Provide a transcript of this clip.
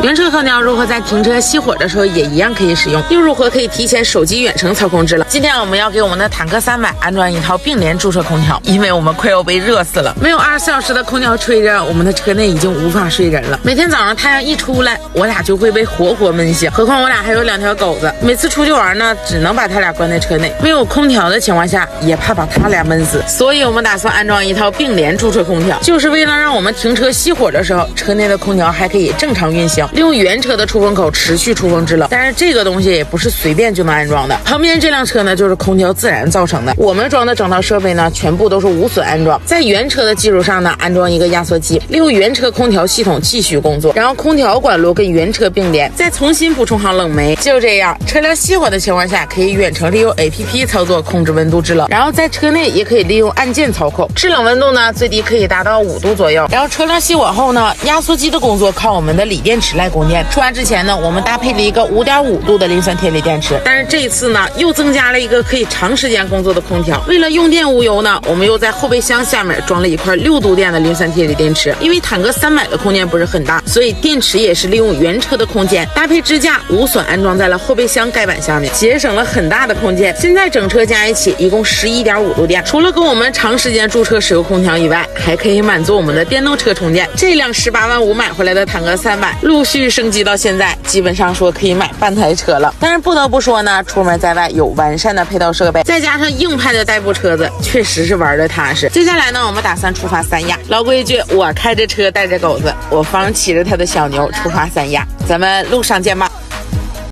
原车空调如何在停车熄火的时候也一样可以使用，又如何可以提前手机远程操控制了。今天我们要给我们的坦克300安装一套并联驻车空调，因为我们快要被热死了，没有24小时的空调吹着，我们的车内已经无法睡人了。每天早上太阳一出来，我俩就会被活活闷醒，何况我俩还有2条狗子，每次出去玩呢，只能把它俩关在车内，没有空调的情况下，也怕把它俩闷死，所以我们打算安装一套并联驻车空调，就是为了让我们停车熄火的时候，车内的空调还可以正常运行，利用原车的出风口持续出风制冷。但是这个东西也不是随便就能安装的，旁边这辆车呢就是空调自燃造成的，我们装的整套设备呢全部都是无损安装，在原车的基础上呢安装一个压缩机，利用原车空调系统继续工作，然后空调管路跟原车并联，再重新补充好冷媒，就这样车辆熄火的情况下可以远程利用 APP 操作控制温度制冷，然后在车内也可以利用按键操控，制冷温度呢最低可以达到5度左右。然后车辆熄火后呢，压缩机的工作靠我们的锂电池来供电。出发之前呢，我们搭配了一个5.5度的磷酸铁锂电池，但是这一次呢又增加了一个可以长时间工作的空调。为了用电无忧呢，我们又在后备箱下面装了一块6度电的磷酸铁锂电池。因为坦克300的空间不是很大，所以电池也是利用原车的空间搭配支架无损安装在了后备箱盖板下面，节省了很大的空间。现在整车加一起一共11.5度电，除了给我们长时间驻车使用空调以外，还可以满足我们的电动车充电。这辆18万5买回来的坦克300陆续升级到现在，基本上说可以买半台车了。但是不得不说呢，出门在外有完善的配套设备，再加上硬派的代步车子，确实是玩的踏实。接下来呢，我们打算出发三亚。老规矩，我开着车带着狗子，我方骑着他的小牛出发三亚，咱们路上见吧。